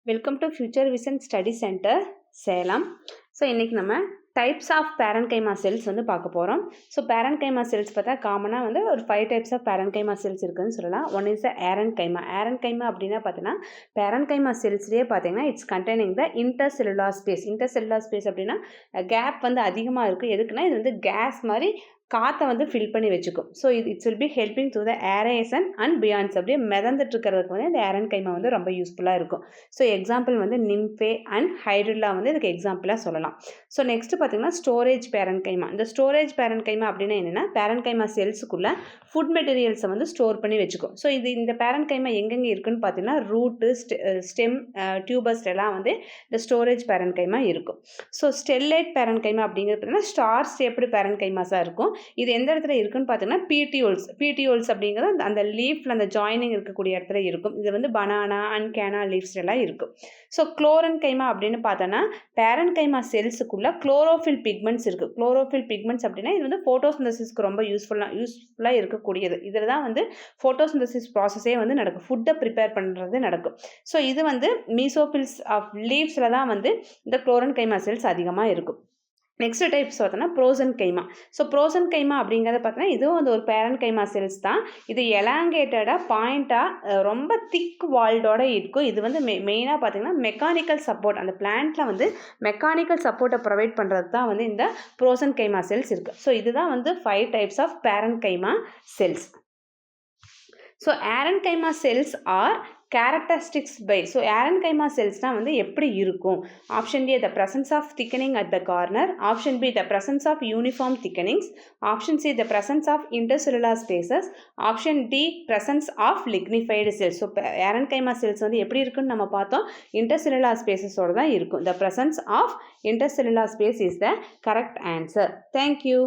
Welcome to future vision study centre Salem. So இன்றைக்கி நம்ம types of parenchyma cells வந்து பார்க்க போகிறோம். ஸோ பேரன்கைமா செல்ஸ் பார்த்தா காமனாக வந்து ஒரு 5 டைப்ஸ் ஆஃப் பேரன்கைமா செல்ஸ் இருக்குதுன்னு சொல்லலாம். One is aerenchyma. ஏரன்கைமா அப்படின்னா பார்த்தீங்கன்னா பேரன்கைமா செல்ஸ்லேயே பார்த்தீங்கன்னா it's containing the intercellular space. Intercellular space அப்படின்னா கேப் வந்து அதிகமாக இருக்குது. எதுக்குன்னா இது வந்து கேஸ் மாதிரி காற்றை வந்து ஃபில் பண்ணி வச்சுக்கும். So it's will be helping to the aeration and beans. அப்படியே மிதந்துட்டு இருக்கிறதுக்கு வந்து இந்த ஏரன்கைமா வந்து ரொம்ப யூஸ்ஃபுல்லாக இருக்கும். ஸோ எக்ஸாம்பிள் வந்து நிம்ஃபே அண்ட் ஹைட்ரில்லா வந்து இதுக்கு எக்ஸாம்பிளாக சொல்லலாம். ஸோ நெக்ஸ்ட் பார்த்தீங்கன்னா ஸ்டோரேஜ் பேரன்கைமா. இந்த ஸ்டோரேஜ் பேரன்கைமா அப்படின்னா என்னென்னா பேரன்கைமா செல்ஸுக்குள்ள ஃபுட் மெட்டீரியல்ஸை வந்து ஸ்டோர் பண்ணி வச்சுக்கும். ஸோ இந்த பேரன்கைமா எங்கெங்கே இருக்குன்னு பார்த்தீங்கன்னா ரூட்டு, ஸ்டெம், டியூபர்ஸ் எல்லாம் வந்து இந்த ஸ்டோரேஜ் பேரன்கைமா இருக்கும். ஸோ ஸ்டெல்லைட் பேரன்கைமா அப்படிங்கிறது பார்த்தீங்கன்னா ஸ்டார் ஷேப்டு பேரன்கைமாஸாக இருக்கும். இது எந்த இடத்துல இருக்குன்னு பார்த்தீங்கன்னா பிடிஓல்ஸ் அப்படிங்கிறது அந்த லீஃப்ல அந்த ஜாயினிங் இருக்கக்கூடிய இடத்துல இருக்கும். இது வந்து பனானா அண்ட் கேனா லீவ்ஸ் எல்லாம் இருக்கும். ஸோ குளோரன்கைமா அப்படின்னு பார்த்தோன்னா பேரன்கைமா செல்ஸுக்குள்ள குளோரோஃபில் பிக்மெண்ட்ஸ் இருக்குது. குளோரோஃபில் பிக்மெண்ட்ஸ் அப்படின்னா இது வந்து ஃபோட்டோசிந்தசிஸ்க்கு ரொம்ப யூஸ்ஃபுல்லாக இருக்கக்கூடியது. இதில் தான் வந்து ஃபோட்டோசிந்தசிஸ் ப்ராசஸே வந்து நடக்கும். ஃபுட்டை ப்ரிப்பேர் பண்ணுறது நடக்கும். ஸோ இது வந்து மீசோஃபில்ஸ் ஆஃப் லீவ்ஸில் தான் வந்து இந்த குளோரன்கைமா செல்ஸ் அதிகமாக இருக்கும். நெக்ஸ்ட் டைப்ஸ் பார்த்தோன்னா ப்ரோசன்கைமா. ஸோ ப்ரோசன்கைமா அப்படிங்கிறத பார்த்தோன்னா இதுவும் வந்து ஒரு பேரன்கைமா செல்ஸ் தான். இது எலாங்கேட்டடாக பாயிண்ட்டாக ரொம்ப திக் வால்டோட இருக்கும். இது வந்து மெயினாக பார்த்தீங்கன்னா மெக்கானிக்கல் சப்போர்ட், அந்த பிளான்ட்டில் வந்து மெக்கானிக்கல் சப்போர்ட்டை ப்ரொவைட் பண்ணுறது தான் வந்து இந்த ப்ரோசன்கைமா செல்ஸ் இருக்குது. ஸோ இதுதான் வந்து 5 types of parenchyma cells. So aerenchyma cells are characteristics by. So aerenchyma செல்ஸ்னால் வந்து எப்படி இருக்கும்? Option A the presence of thickening at the corner. Option B the presence of uniform thickenings. Option C the presence of intercellular spaces. Option D presence of lignified cells. So aerenchyma cells வந்து எப்படி இருக்குன்னு நம்ம பார்த்தோம், intercellular ஸ்பேசஸோடு தான் இருக்கும். The presence of intercellular space is the correct answer. Thank you.